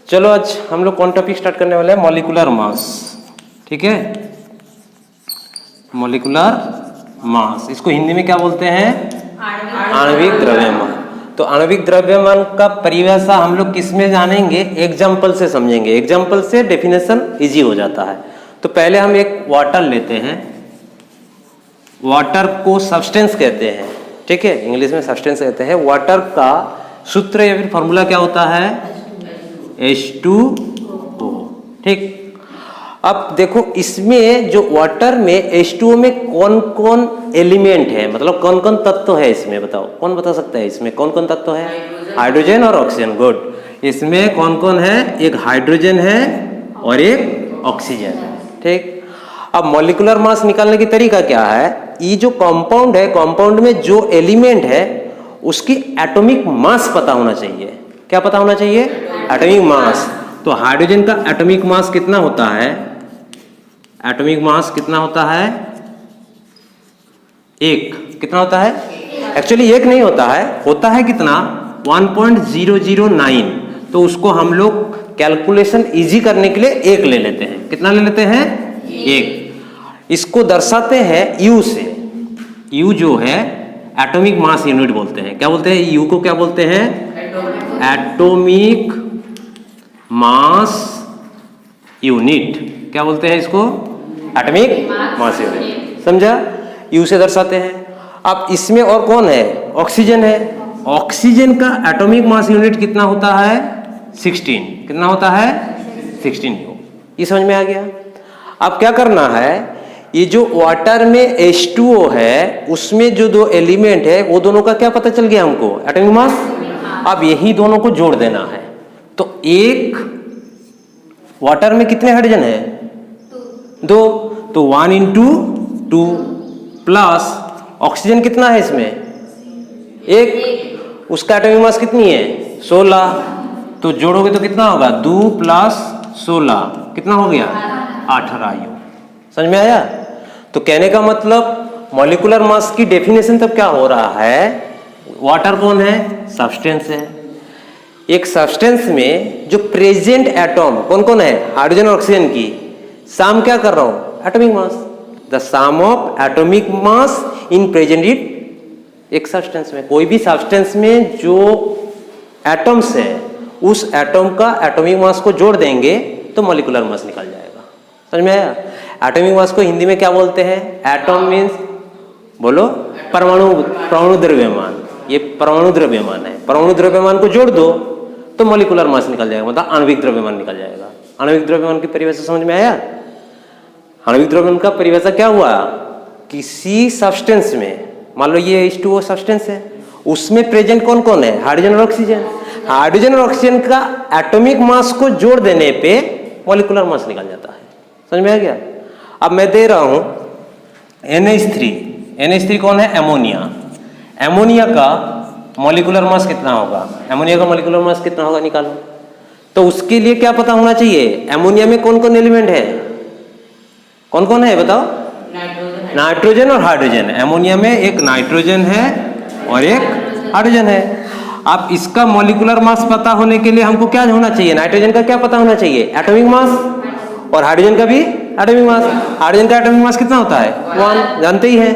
चलो आज हम लोग कौन टॉपिक स्टार्ट करने वाले हैं, मॉलिक्यूलर मास। ठीक है, मॉलिक्यूलर मास, इसको हिंदी में क्या बोलते हैं, आणविक द्रव्यमान। तो आणविक द्रव्यमान का परिभाषा हम लोग किस में जानेंगे, एग्जाम्पल से समझेंगे। एग्जाम्पल से डेफिनेशन इजी हो जाता है। तो पहले हम एक वाटर लेते हैं, वाटर को सब्सटेंस कहते हैं। ठीक है, इंग्लिश में सब्सटेंस कहते हैं। वाटर का सूत्र या फिर फॉर्मूला क्या होता है, H2O। ठीक, अब देखो इसमें जो वाटर में H2O में कौन कौन एलिमेंट है, मतलब कौन कौन तत्व है इसमें, बताओ कौन बता सकता है इसमें कौन कौन तत्व है। हाइड्रोजन और ऑक्सीजन। गुड, इसमें कौन कौन है, एक हाइड्रोजन है और एक ऑक्सीजन है। ठीक, अब मॉलिक्यूलर मास निकालने की तरीका क्या है, ये जो कंपाउंड है, कंपाउंड में जो एलिमेंट है उसकी एटॉमिक मास पता होना चाहिए। क्या पता होना चाहिए, एटॉमिक मास। तो हाइड्रोजन का एटॉमिक मास कितना होता है, एटॉमिक मास कितना होता है, एक। कितना होता है, एक्चुअली एक नहीं होता है, होता है कितना, 1.009। तो उसको हम लोग कैलकुलेशन इजी करने के लिए एक ले लेते हैं। कितना ले लेते हैं, एक। इसको दर्शाते हैं U से। U जो है एटॉमिक मास यूनिट बोलते हैं। क्या बोलते हैं, U को क्या बोलते हैं, एटॉमिक मास यूनिट। क्या बोलते हैं इसको, एटॉमिक मास यूनिट। समझा, U से दर्शाते हैं। अब इसमें और कौन है, ऑक्सीजन है। ऑक्सीजन का एटॉमिक मास यूनिट कितना होता है, 16। कितना होता है, 16U। ये समझ में आ गया। अब क्या करना है, ये जो वाटर में H2O है उसमें जो दो एलिमेंट है वो दोनों का क्या पता चल गया हमको, एटॉमिक मास। अब यही दोनों को जोड़ देना है। तो एक वाटर में कितने हाइड्रोजन है, दो। तो 1 into 2 प्लस ऑक्सीजन कितना है इसमें, एक। उसका एटॉमिक मास कितनी है, 16। तो जोड़ोगे तो कितना होगा, 2 + 16 कितना हो गया, 18U। समझ में आया। तो कहने का मतलब मॉलिक्यूलर मास की डेफिनेशन तब क्या हो रहा है, वाटर कौन है, सब्सटेंस है। एक सब्सटेंस में जो प्रेजेंट एटॉम कौन कौन है, हाइड्रोजन और ऑक्सीजन की सम क्या कर रहा हूं, atomic mass. The sum of atomic mass in present it एक सब्सटेंस में। कोई भी सब्सटेंस में जो एटम्स है उस एटॉम का एटॉमिक मास को जोड़ देंगे तो मॉलिक्यूलर मास निकल जाएगा। समझ में आया। एटॉमिक मास को हिंदी में क्या बोलते हैं, एटॉम मीन्स बोलो, परमाणु द्रव्यमान। ये परमाणु द्रव्यमान है। परमाणु द्रव्यमान को जोड़ दो तो मॉलिक्यूलर मास निकल जाएगा, मतलब आणविक द्रव्यमान निकल जाएगा। आणविक द्रव्यमान की परिभाषा समझ में आया। आणविक द्रव्यमान का परिभाषा क्या हुआ, किसी सब्सटेंस में, मान लो ये H2O सब्सटेंस है, उसमें प्रेजेंट कौन कौन है, हाइड्रोजन और ऑक्सीजन। हाइड्रोजन और ऑक्सीजन का एटॉमिक मास को जोड़ देने पे मॉलिक्यूलर मास निकल जाता है। समझ में आ गया। अब मैं दे रहा हूं NH3। NH3 कौन है, एमोनिया। एमोनिया का मॉलिक्यूलर मास कितना होगा, एमोनिया का मॉलिक्यूलर मास कितना होगा निकालो। तो उसके लिए क्या पता होना चाहिए, एमोनिया में कौन कौन एलिमेंट है, कौन कौन है बताओ, नाइट्रोजन और हाइड्रोजन। एमोनिया में एक नाइट्रोजन है और एक हाइड्रोजन है। अब इसका मॉलिक्यूलर मास पता होने के लिए हमको क्या होना चाहिए, नाइट्रोजन का क्या पता होना चाहिए, एटॉमिक मास, और हाइड्रोजन का भी एटॉमिक मास। हाइड्रोजन का एटॉमिक मास कितना होता है, 1, जानते ही हैं।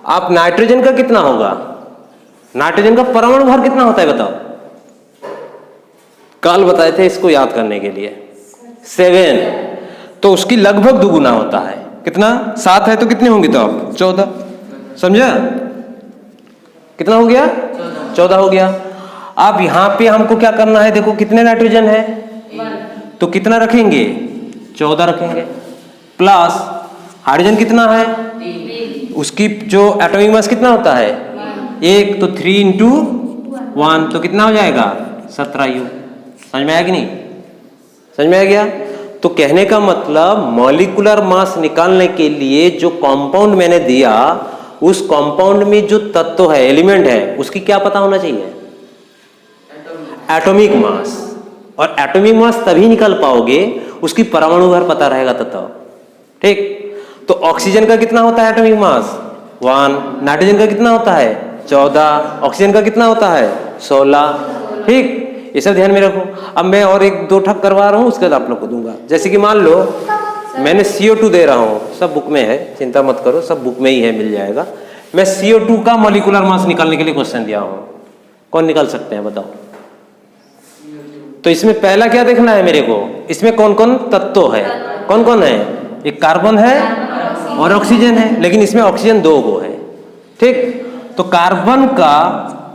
आप नाइट्रोजन का कितना होगा, नाइट्रोजन का परमाणु भार कितना होता है बताओ, कल बताए थे इसको याद करने के लिए, 7। तो उसकी लगभग दुगुना होता है। कितना, 7 है तो कितने होंगे तो आप 14। समझा, कितना हो गया, 14 हो गया। अब यहां पे हमको क्या करना है, देखो कितने नाइट्रोजन है, तो कितना रखेंगे, 14 रखेंगे, प्लस हाइड्रोजन कितना है, उसकी जो एटॉमिक मास कितना होता है, 1। तो 3 into 1 तो कितना हो जाएगा, 17U। समझ में आया कि नहीं, समझ में आ गया। तो कहने का मतलब मॉलिक्यूलर मास निकालने के लिए जो कंपाउंड मैंने दिया, उस कंपाउंड में जो तत्व है, एलिमेंट है, उसकी क्या पता होना चाहिए, एटॉमिक मास। और एटॉमिक मास तभी निकाल पाओगे उसकी परमाणु भार पता रहेगा तत्व। ठीक, तो ऑक्सीजन का कितना होता है एटॉमिक मास, 1। नाइट्रोजन का कितना होता है, 14। ऑक्सीजन का कितना होता है, 16। ठीक, ये सब ध्यान में रखो। अब मैं और एक दो ठक करवा रहा हूँ, उसके बाद आप लोग को दूंगा। जैसे कि मान लो मैंने CO2 दे रहा हूँ, सब बुक में है, चिंता मत करो, सब बुक में ही है, मिल जाएगा। मैं CO2 का मॉलिक्यूलर मास निकालने के लिए क्वेश्चन दिया हूँ, कौन निकाल सकते हैं बताओ? तो इसमें पहला क्या देखना है मेरे को, इसमें कौन कौन तत्व है, कौन कौन है? एक कार्बन है और ऑक्सीजन है, लेकिन इसमें ऑक्सीजन 2 गो है, ठीक। तो कार्बन का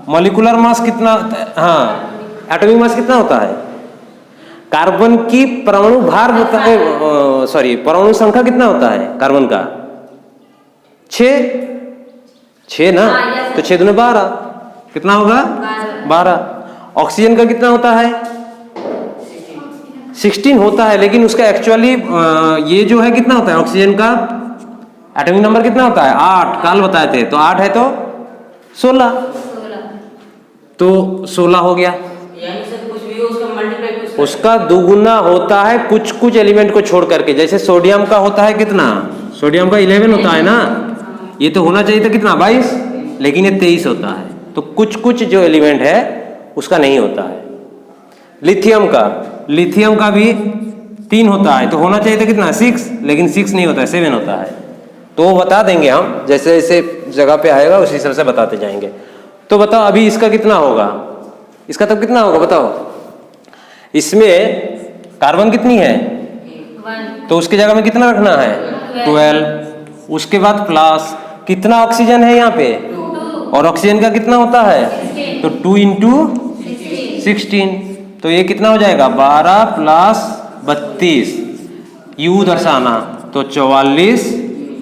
मॉलिक्यूलर मास कितना, हाँ एटॉमिक मास कितना होता है? कार्बन की परमाणु भार होता है, सॉरी परमाणु संख्या कितना होता है कार्बन का? 6 ना, तो 6 दूनी 12, कितना होगा? 12। ऑक्सीजन का कितना होता है? 16 होता है, लेकिन उसका एक्चुअली ये जो है कितना होता है ऑक्सीजन का एटॉमिक नंबर कितना होता है? 8, कल बताए थे। तो 8 है तो 16, तो 16 हो गया। उसका दुगुना होता है कुछ कुछ एलिमेंट को छोड़ करके। जैसे सोडियम का होता है कितना? सोडियम का 11 होता है ना, ये तो होना चाहिए था कितना? 22, लेकिन ये 23 होता है। तो कुछ कुछ जो एलिमेंट है उसका नहीं होता है। लिथियम का भी 3 होता है, तो होना चाहिए था कितना? 6, लेकिन 6 नहीं होता है, 7 होता है। तो वो बता देंगे हम, जैसे जैसे जगह पे आएगा उसी हिसाब से बताते जाएंगे। तो बताओ अभी इसका कितना होगा, इसका तब कितना होगा बताओ? इसमें कार्बन कितनी है? 1, तो उसकी जगह में कितना रखना है? 12। उसके बाद प्लस कितना ऑक्सीजन है यहाँ पे? 2, और ऑक्सीजन का कितना होता है? 16। तो 2 × 16, तो ये कितना हो जाएगा? 12 प्लस 32, U दर्शाना, तो 44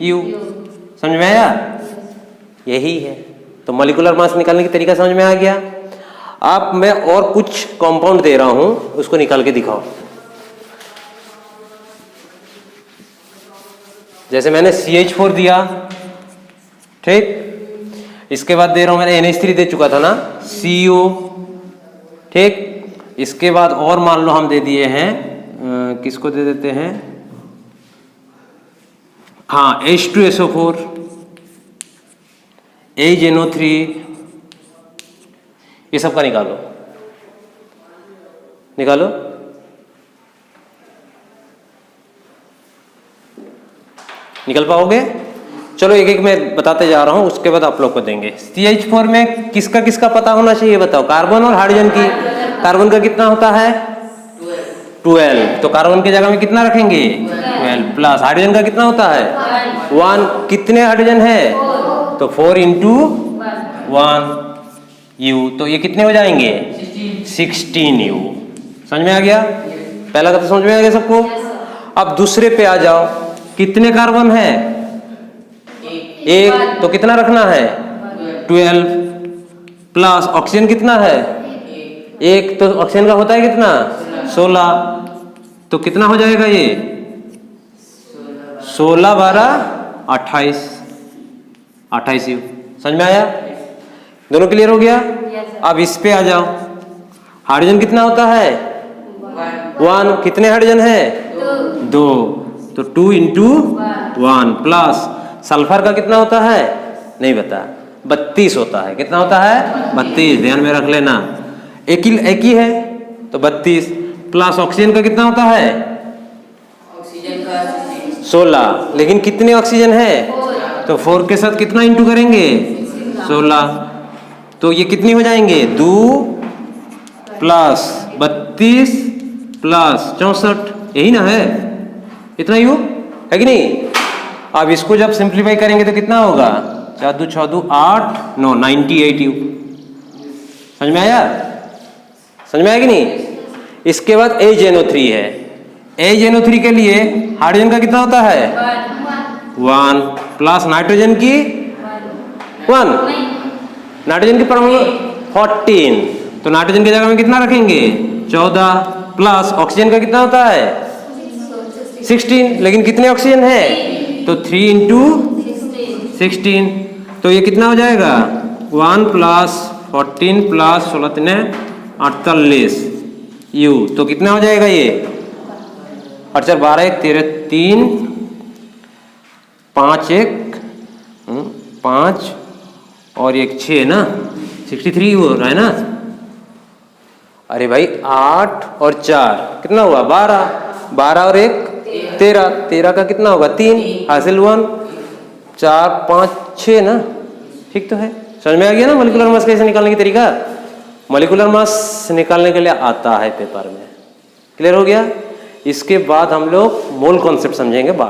U। समझ में आया? यही है। तो मॉलिक्यूलर मास निकालने की तरीका समझ में आ गया। आप मैं और कुछ कंपाउंड दे रहा हूं, उसको निकाल के दिखाओ। जैसे मैंने CH4 दिया, ठीक। इसके बाद दे रहा हूं, मैंने NH3 दे चुका था ना, CO, ठीक। इसके बाद और मान लो हम दे दिए हैं, किसको दे देते हैं? हाँ H2SO4, AgNO3, ये सब का निकालो, निकालो। निकल पाओगे? चलो एक एक मैं बताते जा रहा हूं, उसके बाद आप लोग को देंगे। CH4 में किसका किसका पता होना चाहिए बताओ? कार्बन और हाइड्रोजन की। कार्बन का कितना होता है? 12, तो कार्बन की जगह में कितना रखेंगे? 12 प्लस हाइड्रोजन का कितना होता है? 1। कितने हाइड्रोजन है? तो 4 × 1 U, तो ये कितने हो जाएंगे? 16 U। समझ में आ गया? पहला का तो समझ में आ गया सबको। अब दूसरे पे आ जाओ, कितने कार्बन है? 1, तो कितना रखना है? 12 प्लस ऑक्सीजन कितना है? 1, तो ऑक्सीजन का होता है कितना? 16, तो कितना हो जाएगा ये? 16 12 28 U। समझ में आया? दोनों क्लियर हो गया? अब इस पे आ जाओ, हाइड्रोजन कितना होता है? 1। कितने हाइड्रोजन है? 2, तो 2 × 1 प्लस सल्फर का कितना होता है? नहीं बता, 32 होता है। कितना होता है? 32, ध्यान में रख लेना। एक ही है तो 32 प्लस ऑक्सीजन का कितना होता है? ऑक्सीजन का 16, लेकिन कितने ऑक्सीजन है? 4, तो 4 के साथ कितना इंटू करेंगे? 16, तो ये कितनी हो जाएंगे? 2 प्लस 32 प्लस 64, यही ना है? इतना ही हो है कि नहीं? अब इसको जब सिंप्लीफाई करेंगे तो कितना होगा? 4 2 6 2 8 9 98 U। समझ में आया? समझ में आया कि नहीं? इसके बाद AgNO3 है। AgNO3 के लिए हाइड्रोजन का कितना होता है? 1 प्लस नाइट्रोजन की 1, नाइट्रोजन की परमाणु 14, तो नाइट्रोजन की जगह में कितना रखेंगे? 14 प्लस ऑक्सीजन का कितना होता है? 16, लेकिन कितने ऑक्सीजन है? तो 3 × 16, तो ये कितना हो जाएगा? 1 प्लस 14 प्लस 16 48 U, तो कितना हो जाएगा ये? 8 4 12 1 13 3 5 1 5 और 1 6 ना, 63 U हो रहा है ना। अरे भाई 8 और 4 कितना हुआ 12, 12 और 1 13, 13 का कितना होगा 3, हासिल 1, 4 5 6 ना, ठीक तो है। समझ में आ गया ना मॉलिक्यूलर मास कैसे निकालने की तरीका। मॉलिक्यूलर मास निकालने के लिए आता है पेपर में, क्लियर हो गया। इसके बाद हम लोग मोल कॉन्सेप्ट समझेंगे बाद।